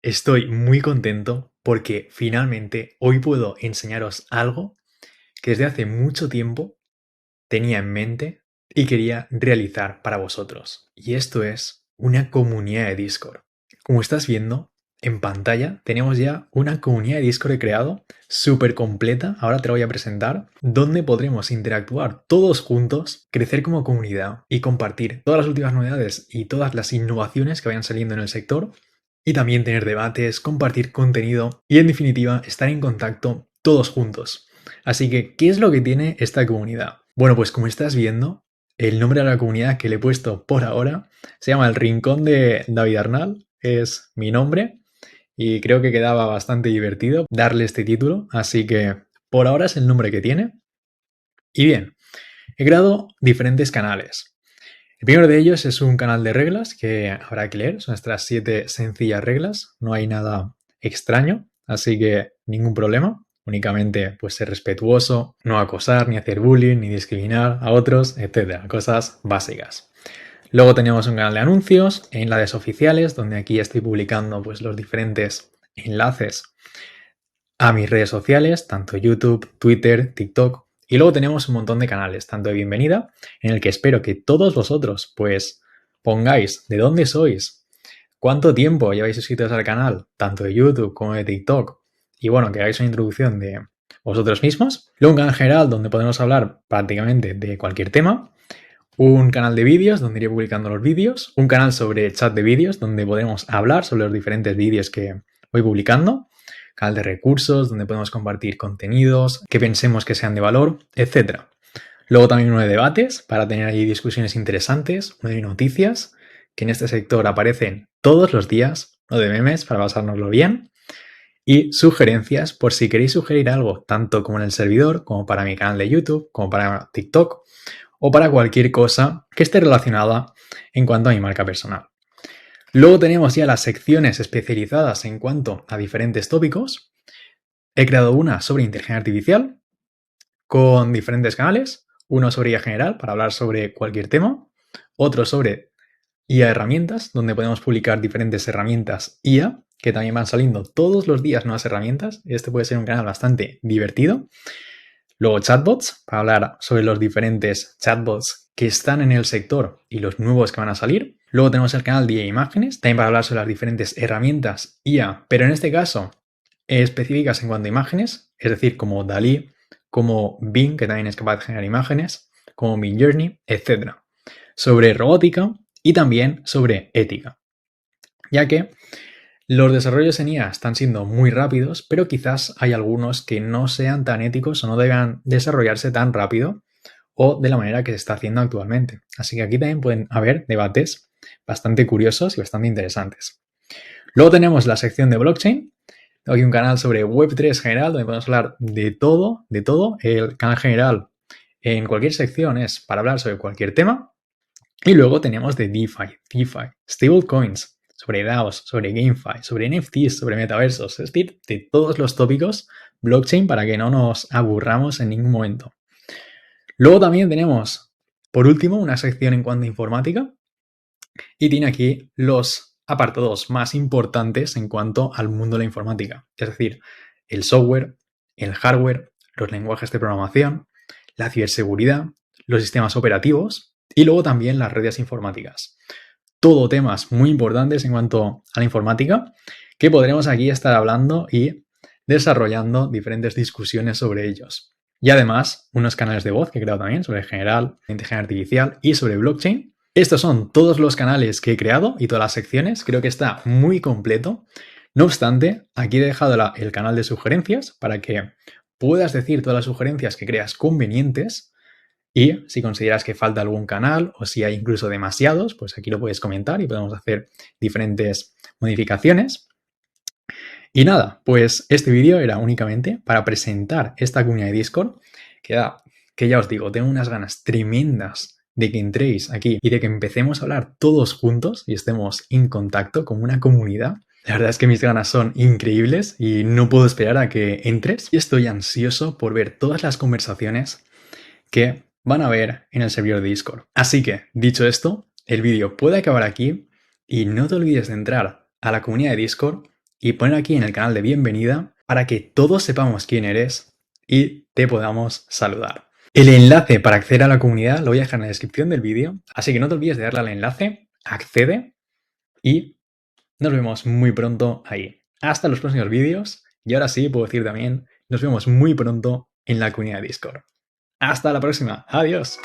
Estoy muy contento porque finalmente hoy puedo enseñaros algo que desde hace mucho tiempo tenía en mente y quería realizar para vosotros. Y esto es una comunidad de Discord. Como estás viendo en pantalla, tenemos ya una comunidad de Discord creado súper completa. Ahora te la voy a presentar, donde podremos interactuar todos juntos, crecer como comunidad y compartir todas las últimas novedades y todas las innovaciones que vayan saliendo en el sector. Y también tener debates, compartir contenido y en definitiva estar en contacto todos juntos. Así que, ¿qué es lo que tiene esta comunidad? Bueno, pues como estás viendo, el nombre a la comunidad que le he puesto por ahora se llama El Rincón de David Arnal, es mi nombre y creo que quedaba bastante divertido darle este título, así que por ahora es el nombre que tiene. Y bien, he creado diferentes canales. El primero de ellos es un canal de reglas que habrá que leer, son nuestras 7 sencillas reglas, no hay nada extraño, así que ningún problema. Únicamente pues ser respetuoso, no acosar, ni hacer bullying, ni discriminar a otros, etcétera. Cosas básicas. Luego tenemos un canal de anuncios, enlaces oficiales, donde aquí estoy publicando pues los diferentes enlaces a mis redes sociales, tanto YouTube, Twitter, TikTok. Y luego tenemos un montón de canales, tanto de bienvenida, en el que espero que todos vosotros pues pongáis de dónde sois, cuánto tiempo lleváis suscritos al canal, tanto de YouTube como de TikTok, y bueno, que hagáis una introducción de vosotros mismos. Luego un canal general donde podemos hablar prácticamente de cualquier tema. Un canal de vídeos donde iré publicando los vídeos. Un canal sobre chat de vídeos donde podemos hablar sobre los diferentes vídeos que voy publicando. Canal de recursos donde podemos compartir contenidos que pensemos que sean de valor, etc. Luego también uno de debates para tener ahí discusiones interesantes. Uno de noticias que en este sector aparecen todos los días. Uno de memes para pasárnoslo bien. Y sugerencias por si queréis sugerir algo, tanto como en el servidor, como para mi canal de YouTube, como para TikTok, o para cualquier cosa que esté relacionada en cuanto a mi marca personal. Luego tenemos ya las secciones especializadas en cuanto a diferentes tópicos. He creado una sobre inteligencia artificial con diferentes canales. Uno sobre IA general para hablar sobre cualquier tema. Otro sobre IA herramientas, donde podemos publicar diferentes herramientas IA, que también van saliendo todos los días nuevas herramientas. Este puede ser un canal bastante divertido. Luego chatbots, para hablar sobre los diferentes chatbots que están en el sector y los nuevos que van a salir. Luego tenemos el canal de IA Imágenes, también para hablar sobre las diferentes herramientas IA, pero en este caso específicas en cuanto a imágenes, es decir, como DALL-E, como Bing, que también es capaz de generar imágenes, como Midjourney, etc. Sobre robótica y también sobre ética, ya que los desarrollos en IA están siendo muy rápidos, pero quizás hay algunos que no sean tan éticos o no deban desarrollarse tan rápido o de la manera que se está haciendo actualmente. Así que aquí también pueden haber debates bastante curiosos y bastante interesantes. Luego tenemos la sección de blockchain. Tengo aquí un canal sobre Web3 general donde podemos hablar de todo, de todo. El canal general en cualquier sección es para hablar sobre cualquier tema. Y luego tenemos de DeFi, stablecoins, sobre DAOs, sobre GameFi, sobre NFTs, sobre metaversos, es decir, de todos los tópicos blockchain para que no nos aburramos en ningún momento. Luego también tenemos, por último, una sección en cuanto a informática y tiene aquí los apartados más importantes en cuanto al mundo de la informática, es decir, el software, el hardware, los lenguajes de programación, la ciberseguridad, los sistemas operativos y luego también las redes informáticas. Todo temas muy importantes en cuanto a la informática que podremos aquí estar hablando y desarrollando diferentes discusiones sobre ellos. Y además, unos canales de voz que he creado también sobre general, inteligencia artificial y sobre blockchain. Estos son todos los canales que he creado y todas las secciones. Creo que está muy completo. No obstante, aquí he dejado el canal de sugerencias para que puedas decir todas las sugerencias que creas convenientes. Y si consideras que falta algún canal o si hay incluso demasiados, pues aquí lo puedes comentar y podemos hacer diferentes modificaciones. Y nada, pues este vídeo era únicamente para presentar esta comunidad de Discord, que ya os digo, tengo unas ganas tremendas de que entréis aquí y de que empecemos a hablar todos juntos y estemos en contacto como una comunidad. La verdad es que mis ganas son increíbles y no puedo esperar a que entres. Y estoy ansioso por ver todas las conversaciones que van a ver en el servidor de Discord. Así que, dicho esto, el vídeo puede acabar aquí y no te olvides de entrar a la comunidad de Discord y poner aquí en el canal de bienvenida para que todos sepamos quién eres y te podamos saludar. El enlace para acceder a la comunidad lo voy a dejar en la descripción del vídeo, así que no te olvides de darle al enlace, accede y nos vemos muy pronto ahí. Hasta los próximos vídeos y ahora sí puedo decir también, nos vemos muy pronto en la comunidad de Discord. Hasta la próxima, adiós.